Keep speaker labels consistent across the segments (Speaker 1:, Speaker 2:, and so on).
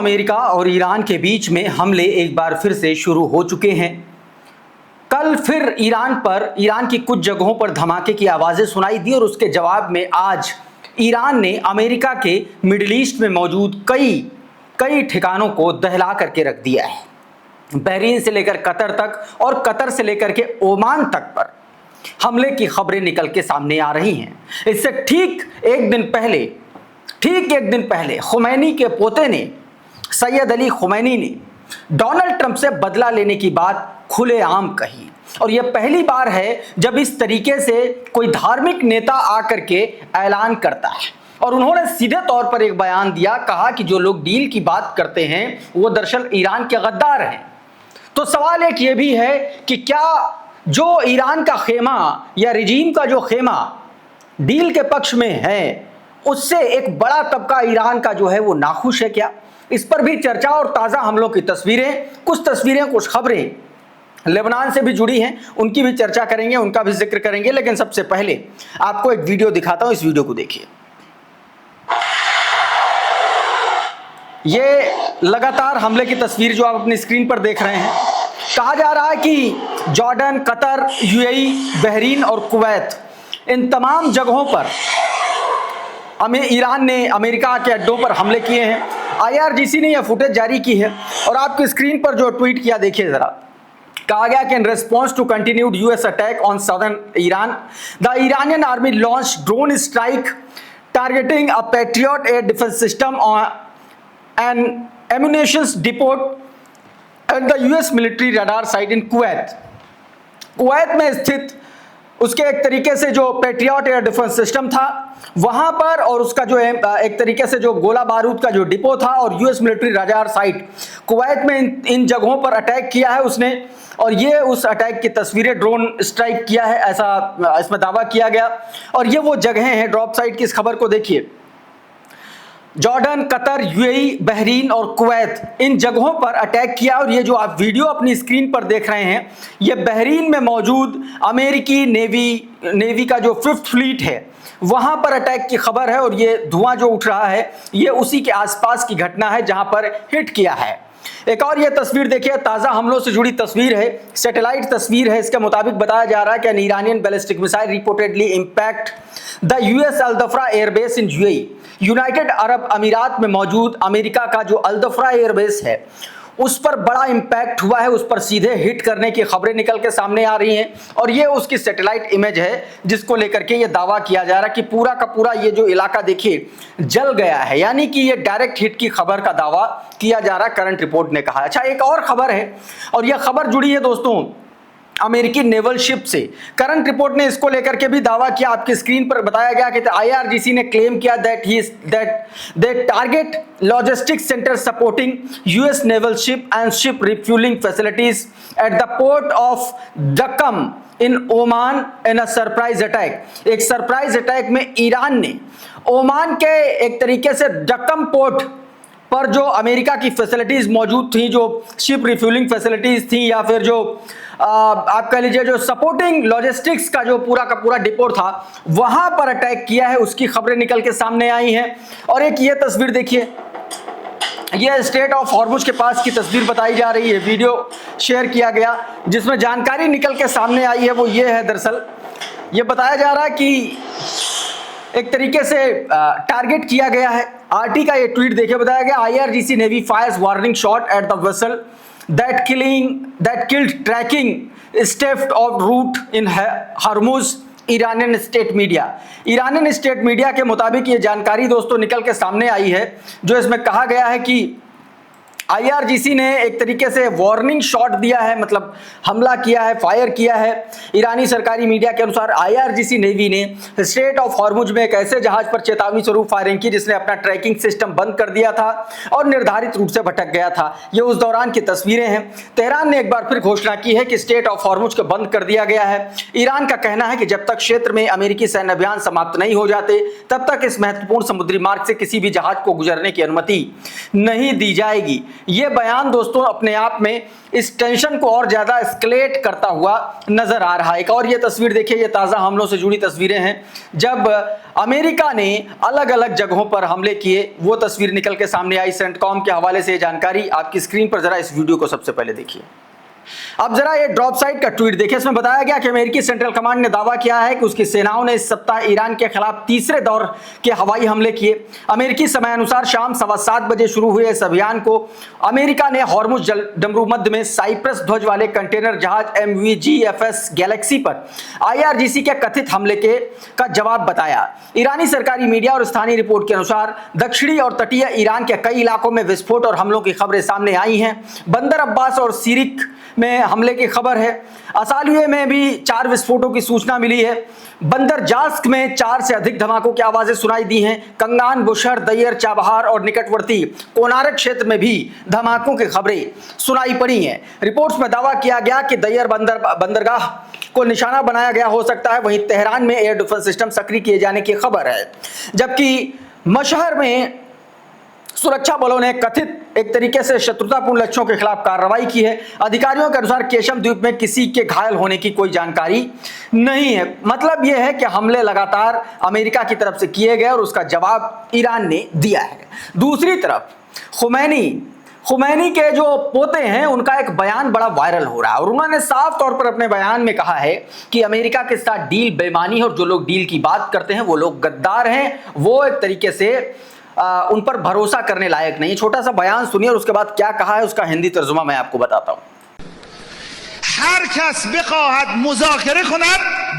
Speaker 1: America और Iran के बीच में हमले एक बार फिर से शुरू हो चुके हैं। कल फिर ईरान की कुछ जगहों पर धमाके की आवाज़ें सुनाई दी और उसके जवाब में आज ईरान ने अमेरिका के मिडिल ईस्ट में मौजूद कई ठिकानों को दहला करके रख दिया है। बहरीन से लेकर कतर तक और कतर से लेकर के ओमान तक पर हमले की खबरें निकल के सामने आ रही हैं। इससे ठीक एक दिन पहले खुमैनी के पोते ने, सैयद अली खुमैनी ने डोनाल्ड ट्रंप से बदला लेने की बात खुलेआम कही और यह पहली बार है जब इस तरीके से कोई धार्मिक नेता आकर के ऐलान करता है। और उन्होंने सीधे तौर पर एक बयान दिया, कहा कि जो लोग डील की बात करते हैं वो दरअसल ईरान के गद्दार हैं। तो सवाल एक ये भी है कि क्या जो ईरान का खेमा या रिजीम का जो खेमा डील के पक्ष में है उससे एक बड़ा तबका ईरान का जो है वो नाखुश है क्या? इस पर भी चर्चा और ताज़ा हमलों की कुछ खबरें लेबनान से भी जुड़ी हैं, उनकी भी चर्चा करेंगे, उनका भी जिक्र करेंगे। लेकिन सबसे पहले आपको एक वीडियो दिखाता हूं, इस वीडियो को देखिए। ये लगातार हमले की तस्वीर जो आप अपनी स्क्रीन पर देख रहे हैं। कहा जा रहा है कि जॉर्डन, कतर, यूएई, बहरीन और कुवैत, इन तमाम जगहों पर ईरान ने अमेरिका के अड्डों पर हमले किए हैं। आईआरजीसी ने यह फुटेज जारी की है और आपकी स्क्रीन पर जो ट्वीट किया देखिए जरा। कहा गया कि in response to continued US attack on southern Iran, the Iranian army launch drone strike targeting a Patriot air defence system and ammunitions depot at the US military radar site in Kuwait में स्थित उसके एक तरीके से जो patriot air defence system था वहां पर, और उसका जो है एक तरीके से जो गोला बारूद का जो डिपो था और US military radar site Kuwait में इन जगहों पर अटैक किया है उसने। और ये उस अटैक की तस्वीरें, ड्रोन स्ट्राइक किया है ऐसा इसमें दावा किया गया। और ये वो जगह हैं, ड्रॉप साइट की इस खबर को देखिए। जॉर्डन, कतर, यूएई, बहरीन और कुवैत, इन जगहों पर अटैक किया। और ये जो आप वीडियो अपनी स्क्रीन पर देख रहे हैं ये बहरीन में मौजूद अमेरिकी नेवी का जो 5th फ्लीट है वहां पर अटैक की खबर है। और ये धुआं जो उठ रहा है ये उसी के आसपास की घटना है जहां पर हिट किया है। एक और ये तस्वीर देखिए, ताज़ा हमलों से जुड़ी तस्वीर है, सैटेलाइट तस्वीर है। इसके मुताबिक बताया जा रहा है कि an Iranian ballistic missile reportedly impact the US Al Dhafra airbase in UAE. United Arab अमीरात में मौजूद अमेरिका का जो अल-दफ्रा एयरबेस है उस पर बड़ा इम्पैक्ट हुआ है, उस पर सीधे हिट करने की खबरें निकल के सामने आ रही हैं। और ये उसकी सैटेलाइट इमेज है जिसको लेकर के ये दावा किया जा रहा है कि पूरा का पूरा ये जो इलाका देखिए जल गया है, यानी कि ये डायरेक्ट हिट की खबर का दावा किया जा रहा है, करंट रिपोर्ट ने कहा। अच्छा, एक और खबर है और यह खबर जुड़ी है दोस्तों अमेरिकी नेवल शिप से। करंट रिपोर्ट ने इसको लेकर के भी दावा किया, आपकी स्क्रीन पर बताया गया कि आईआरजीसी ने क्लेम किया that target logistics centre supporting US naval ship and ship refuelling facilities at the port of Duqm in Oman in a surprise attack. एक सरप्राइज अटैक में ईरान ने ओमान के एक तरीके से दक्कम पोर्ट पर जो अमेरिका की फैसिलिटीज मौजूद थी, जो शिप रिफ्यूलिंग फैसिलिटीज थी या फिर जो आप कह लीजिए जो सपोर्टिंग लॉजिस्टिक्स का जो पूरा का पूरा डिपो था वहां पर अटैक किया है, उसकी खबरें निकल के सामने आई हैं। और एक ये तस्वीर देखिए, ये स्ट्रेट ऑफ हॉर्मुज के पास की तस्वीर बताई जा रही है, वीडियो शेयर किया गया जिसमें जानकारी निकल के सामने आई है वो ये है। दरअसल ये बताया जा रहा है कि एक तरीके से टारगेट किया गया है। आरटी का ये ट्वीट देखिए, बताया गया IRGC navy fires warning shot at the vessel that killed tracking staff of route in Hormuz। Iranian state media के मुताबिक ये जानकारी दोस्तों निकल के सामने आई है जो इसमें कहा गया है कि आईआरजीसी ने एक तरीके से वार्निंग शॉट दिया है, मतलब हमला किया है, फायर किया है। ईरानी सरकारी मीडिया के अनुसार आईआरजीसी नेवी ने स्ट्रेट ऑफ हॉर्मुज में एक ऐसे जहाज पर चेतावनी स्वरूप फायरिंग की जिसने अपना ट्रैकिंग सिस्टम बंद कर दिया था और निर्धारित रूट से भटक गया था। ये उस दौरान की तस्वीरें हैं। तेहरान ने एक बार फिर घोषणा की है कि स्ट्रेट ऑफ हॉर्मुज को बंद कर दिया गया है। ईरान का कहना है कि जब तक क्षेत्र में अमेरिकी सैन्य अभियान समाप्त नहीं हो जाते तब तक इस महत्वपूर्ण समुद्री मार्ग से किसी भी जहाज को गुजरने की अनुमति नहीं दी जाएगी। ये बयान दोस्तों अपने आप में इस टेंशन को और ज्यादा एस्केलेट करता हुआ नजर आ रहा है। एक और ये तस्वीर देखिए, ये ताजा हमलों से जुड़ी तस्वीरें हैं जब अमेरिका ने अलग अलग जगहों पर हमले किए, वो तस्वीर निकल के सामने आई। सेंटकॉम के हवाले से जानकारी आपकी स्क्रीन पर, जरा इस वीडियो को सबसे पहले देखिए। अब जरा ये ड्रॉप साइट का ट्वीट देखिए, इसमें बताया गया कि अमेरिकी सेंट्रल कमांड ने दावा किया है कि उसकी सेनाओं ने इस सप्ताह ईरान के खिलाफ तीसरे दौर के हवाई हमले किए। अमेरिकी समय अनुसार शाम 7:15 बजे शुरू हुए इस अभियान को अमेरिका ने हॉर्मुज डमरूमध्य में साइप्रस ध्वज वाले कंटेनर जहाज MVGFS गैलेक्सी पर IRGC के कथित हमले का जवाब बताया। ईरानी सरकारी मीडिया और स्थानीय रिपोर्ट के अनुसार दक्षिणी और तटीय ईरान के कई इलाकों में विस्फोट और हमलों की खबरें सामने आई हैं। बंदर अब्बास और सीरिक में हमले की खबर है। असालिये में भी 4 विस्फोटों की सूचना मिली है। बंदर जास्क में 4 से अधिक धमाकों की आवाजें सुनाई दी हैं। कंगान, बुशहर, दैयर, चाबहार और निकटवर्ती कोनारक क्षेत्र में भी धमाकों की खबरें सुनाई पड़ी हैं। रिपोर्ट्स में दावा किया गया कि दैयर बंदरगाह को निशाना बनाया गया हो सकता है। वहीं तेहरान में एयर डिफेंस सिस्टम सक्रिय किए जाने की खबर है, जबकि मशहर में सुरक्षा बलों ने कथित एक तरीके से शत्रुतापूर्ण लक्ष्यों के खिलाफ कार्रवाई की है। अधिकारियों के अनुसार केशम द्वीप में किसी के घायल होने की कोई जानकारी नहीं है। मतलब यह है कि हमले लगातार अमेरिका की तरफ से किए गए और उसका जवाब ईरान ने दिया है। दूसरी तरफ खुमैनी के जो पोते हैं, उनका एक बयान बड़ा वायरल हो रहा है और उन्होंने साफ तौर पर अपने बयान में कहा है कि अमेरिका के साथ डील बेईमानी है और जो लोग डील की बात करते हैं वो लोग गद्दार हैं, वो एक तरीके से उन पर भरोसा करने लायक नहीं। छोटा सा बयान सुनिए और उसके बाद क्या कहा है उसका हिंदी तर्जुमा मैं आपको बताता हूं।
Speaker 2: हर कस बखाहद मुज़ाकरे कनद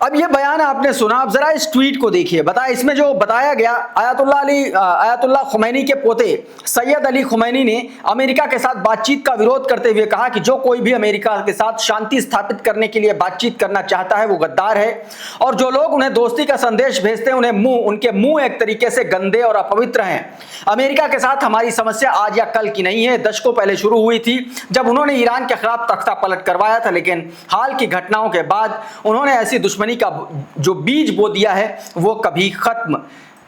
Speaker 1: अब ये बयान आपने सुना, अब जरा इस ट्वीट को देखिए। इसमें जो बताया गया, आयतुल्लाह खुमैनी के पोते सैयद अली खुमैनी ने अमेरिका के साथ बातचीत का विरोध करते हुए कहा कि जो कोई भी अमेरिका के साथ शांति स्थापित करने के लिए बातचीत करना चाहता है वो गद्दार है और जो लोग उन्हें दोस्ती का संदेश भेजते हैं उनके मुंह एक तरीके से गंदे और अपवित्र हैं। अमेरिका के साथ हमारी समस्या आज या कल की नहीं है, दशकों पहले शुरू हुई थी जब उन्होंने ईरान के खिलाफ तख्ता पलट करवाया था, लेकिन हाल की घटनाओं के बाद उन्होंने ऐसी दुश्मनी का जो बीज बो दिया है वो कभी खत्म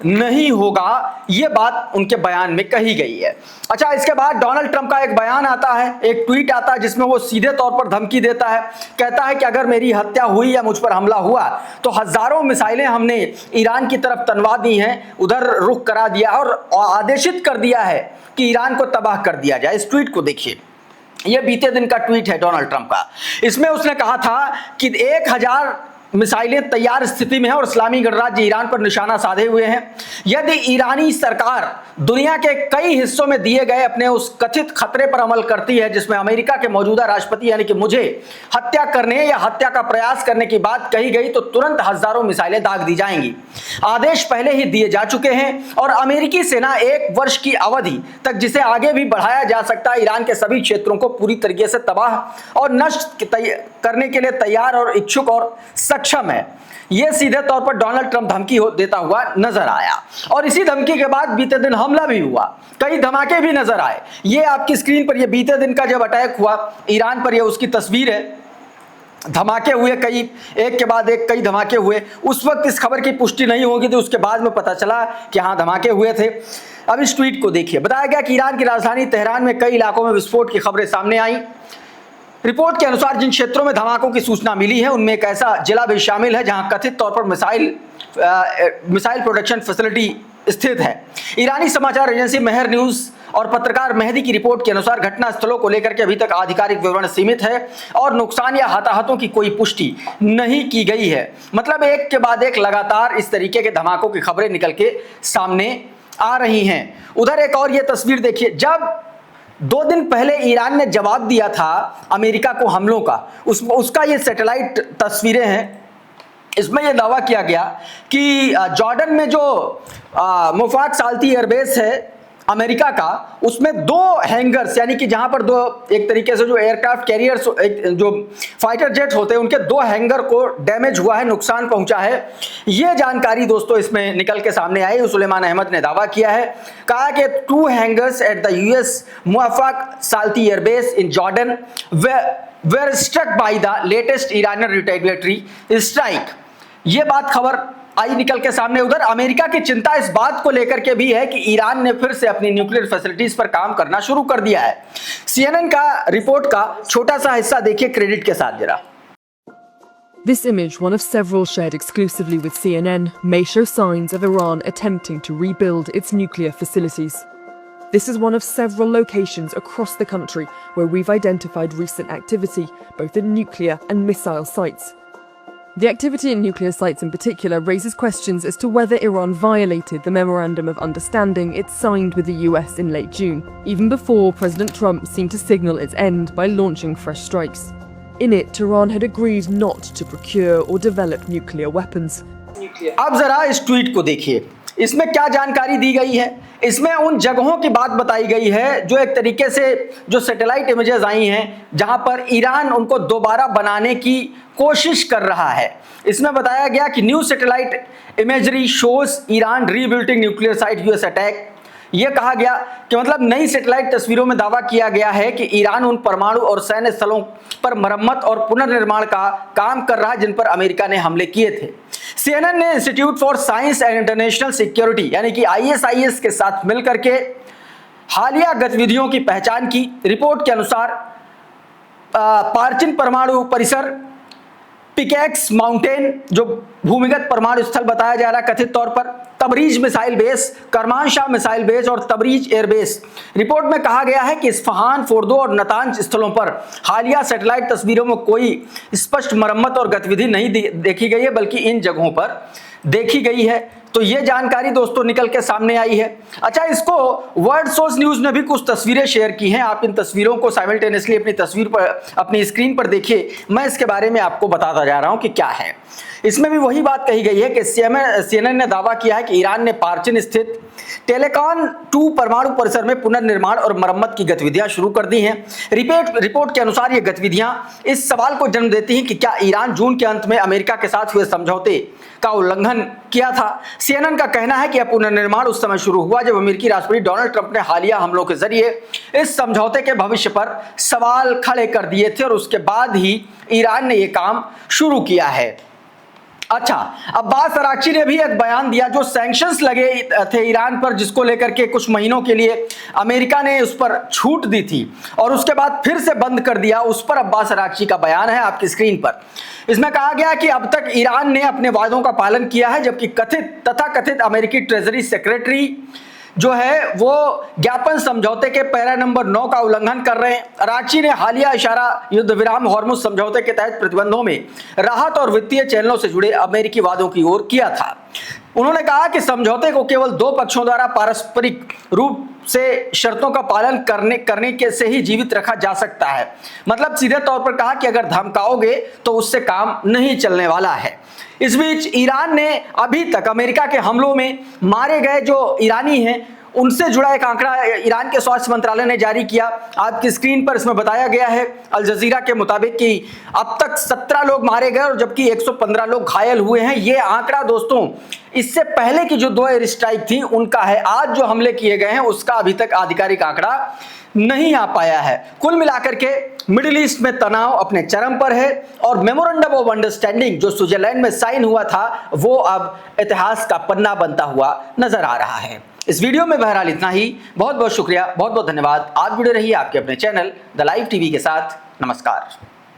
Speaker 1: नहीं होगा। ये बात उनके बयान में कही गई है। अच्छा, इसके बाद डोनाल्ड ट्रंप का एक बयान आता है, एक ट्वीट आता है जिसमें वो सीधे तौर पर धमकी देता है। कहता है कि अगर मेरी हत्या हुई या मुझ पर हमला हुआ तो हजारों मिसाइलें हमने ईरान की तरफ तनवा दी हैं, उधर रुख करा दिया और आदेशित कर दिया है कि ईरान को तबाह कर दिया जाए। इस ट्वीट को देखिए, यह बीते दिन का ट्वीट है डोनाल्ड ट्रंप का। इसमें उसने कहा था कि 1000 मिसाइलें तैयार स्थिति में है और इस्लामी गणराज्य ईरान पर निशाना साधे हुए हैं। यदि ईरानी सरकार दुनिया के कई हिस्सों में दिए गए अपने उस कथित खतरे पर अमल करती है जिसमें अमेरिका के मौजूदा राष्ट्रपति यानी कि मुझे हत्या करने या हत्या का प्रयास करने की बात कही गई तो तुरंत हजारों मिसाइलें दाग दी जाएंगी। आदेश पहले ही दिए जा चुके हैं और अमेरिकी सेना 1 वर्ष की अवधि तक, जिसे आगे भी बढ़ाया जा सकता है, ईरान के सभी क्षेत्रों को पूरी तरीके से तबाह और नष्ट करने के लिए तैयार और इच्छुक और सक्षम है। यह सीधे तौर पर डोनाल्ड ट्रंप धमकी देता हुआ नजर आया और इसी धमकी के बाद बीते दिन हमला भी हुआ, कई धमाके भी नजर आए। ये आपकी स्क्रीन पर, ये बीते दिन का जब अटैक हुआ ईरान पर, यह उसकी तस्वीर है। धमाके हुए, कई एक के बाद एक कई धमाके हुए। उस वक्त इस खबर की पुष्टि नहीं होगी तो उसके बाद में पता चला कि हाँ धमाके हुए थे। अब इस ट्वीट को देखिए। बताया गया कि ईरान की राजधानी तेहरान में कई इलाकों में विस्फोट की खबरें सामने आई। रिपोर्ट के अनुसार जिन क्षेत्रों में धमाकों की सूचना मिली है उनमें एक ऐसा जिला भी शामिल है जहां कथित तौर पर मिसाइल प्रोडक्शन फैसिलिटी स्थित है। ईरानी समाचार एजेंसी मेहर न्यूज और पत्रकार मेहदी की रिपोर्ट के अनुसार घटना स्थलों को लेकर के अभी तक आधिकारिक विवरण सीमित है और नुकसान या हताहतों की कोई पुष्टि नहीं की गई है। मतलब एक के बाद एक लगातार इस तरीके के धमाकों की खबरें निकल के सामने आ रही हैं। उधर एक और ये तस्वीर देखिए, जब 2 दिन पहले ईरान ने जवाब दिया था अमेरिका को हमलों का, उसका ये सैटेलाइट तस्वीरें हैं। इसमें यह दावा किया गया कि जॉर्डन में जो मुफाक साल्ती एयरबेस है अमेरिका का, उसमें 2 हैंगर्स, यानी कि जहां पर 2 एक तरीके से जो एयरक्राफ्ट कैरियर्स जो फाइटर जेट्स होते हैं उनके 2 हैंगर को डैमेज हुआ है, नुकसान पहुंचा है। यह जानकारी दोस्तों इसमें निकल के सामने आई। सुलेमान अहमद ने दावा किया है, कहा कि 2 hangars at the US Muwaffaq Salti airbase in Jordan were struck by the latest Iranian retaliatory strike। ये बात खबर आई निकल के सामने। उधर अमेरिका की चिंता इस बात को लेकर के भी है कि ईरान ने फिर से अपनी न्यूक्लियर फैसिलिटीज पर काम करना शुरू कर दिया है। CNN का रिपोर्ट का छोटा सा हिस्सा देखिए क्रेडिट के साथ जरा।
Speaker 3: This image, one of several shared exclusively with CNN, may show signs of Iran attempting to rebuild its nuclear facilities. This is one of several locations across the country where we've identified recent activity, both in nuclear and missile sites. The activity in nuclear sites in particular raises questions as to whether Iran violated the Memorandum of Understanding it signed with the US in late June, even before President Trump seemed to signal its end by launching fresh strikes. In it, Tehran had agreed not to procure or develop nuclear weapons.
Speaker 1: अब जरा इस tweet को देखिए, इसमें क्या जानकारी दी गई है। इसमें उन जगहों की बात बताई गई है जो एक तरीके से जो सैटेलाइट इमेजेस आई हैं जहां पर ईरान उनको दोबारा बनाने की कोशिश कर रहा है। इसमें बताया गया कि new satellite imagery shows Iran rebuilding nuclear site US attack. यह कहा गया कि मतलब नई सैटेलाइट तस्वीरों में दावा किया गया है कि ईरान उन परमाणु और सैन्य स्थलों पर मरम्मत और पुनर्निर्माण का काम कर रहा है जिन पर अमेरिका ने हमले किए थे। CNN ने institute for science and international security यानी कि ISIS के साथ मिलकर के हालिया गतिविधियों की पहचान की। रिपोर्ट के अनुसार पार्चिन परमाणु परिसर, पिकैक्स माउंटेन जो भूमिगत परमाणु स्थल बताया जा रहा है कथित तौर पर, Tabriz missile base, Kermanshah missile base और तबरीज एयरबेस। रिपोर्ट में कहा गया है कि इस्फहान, फोर्दो और नतांज स्थलों पर हालिया सैटेलाइट तस्वीरों में कोई स्पष्ट मरम्मत और गतिविधि नहीं देखी गई है, बल्कि इन जगहों पर देखी गई है। तो ये जानकारी दोस्तों निकल के सामने आई है। अच्छा, इसको वर्ल्ड सोर्स न्यूज ने भी कुछ तस्वीरें शेयर की हैं। आप इन तस्वीरों को साइमल्टेनियसली अपनी तस्वीर पर, अपनी स्क्रीन पर देखिए। मैं इसके बारे में आपको बताता जा रहा हूं कि क्या है। इसमें भी वही बात कही गई है कि CNN ने दावा किया है कि ईरान ने पार्चिन स्थित टेलेकॉन 2 परमाणु परिसर में पुनर्निर्माण और मरम्मत की गतिविधियां शुरू कर दी हैं। रिपोर्ट के अनुसार ये गतिविधियां इस सवाल को जन्म देती हैं कि क्या ईरान जून के अंत में अमेरिका के साथ हुए समझौते का उल्लंघन किया था। CNN का कहना है कि यह पुनर्निर्माण उस समय शुरू हुआ जब अमेरिकी राष्ट्रपति डोनाल्ड ट्रंप ने हालिया हमलों के जरिए इस समझौते के भविष्य पर सवाल खड़े कर दिए थे और उसके बाद ही ईरान ने यह काम शुरू किया है। अच्छा, अब्बास अराक्ची ने भी एक बयान दिया जो सैंक्शंस लगे थे ईरान पर, जिसको लेकर के कुछ महीनों के लिए अमेरिका ने उस पर छूट दी थी और उसके बाद फिर से बंद कर दिया। उस पर अब्बास अराक्ची का बयान है आपकी स्क्रीन पर। इसमें कहा गया कि अब तक ईरान ने अपने वादों का पालन किया है, जबकि कथित अमेरिकी ट्रेजरी सेक्रेटरी जो है वो ज्ञापन समझौते के पैरा नंबर 9 का उल्लंघन कर रहे हैं। अराक्ची ने हालिया इशारा युद्ध विराम हॉर्मुज समझौते के तहत प्रतिबंधों में राहत और वित्तीय चैनलों से जुड़े अमेरिकी वादों की ओर किया था। उन्होंने कहा कि समझौते को केवल 2 पक्षों द्वारा पारस्परिक रूप से शर्तों का पालन करने के से ही जीवित रखा जा सकता है। मतलब सीधे तौर पर कहा कि अगर धमकाओगे तो उससे काम नहीं चलने वाला है। इस बीच ईरान ने अभी तक अमेरिका के हमलों में मारे गए जो ईरानी हैं उनसे जुड़ा एक आंकड़ा ईरान के स्वास्थ्य मंत्रालय ने जारी किया। आपकी स्क्रीन पर इसमें बताया गया है अल जजीरा के मुताबिक कि अब तक 17 लोग मारे गए और जबकि 115 लोग घायल हुए हैं। ये आंकड़ा दोस्तों इससे पहले की जो 2 एयर स्ट्राइक थी उनका है। आज जो हमले किए गए हैं उसका अभी तक आधिकारिक आंकड़ा नहीं आ पाया है। कुल मिलाकर के मिडिल ईस्ट में तनाव अपने चरम पर है और मेमोरेंडम ऑफ अंडरस्टैंडिंग जो स्विट्जरलैंड में साइन हुआ था वो अब इतिहास का पन्ना बनता हुआ नजर आ रहा है। इस वीडियो में बहरहाल इतना ही। बहुत बहुत शुक्रिया, बहुत बहुत धन्यवाद। आप जुड़े रहिए आपके अपने चैनल द लाइव टीवी के साथ। नमस्कार।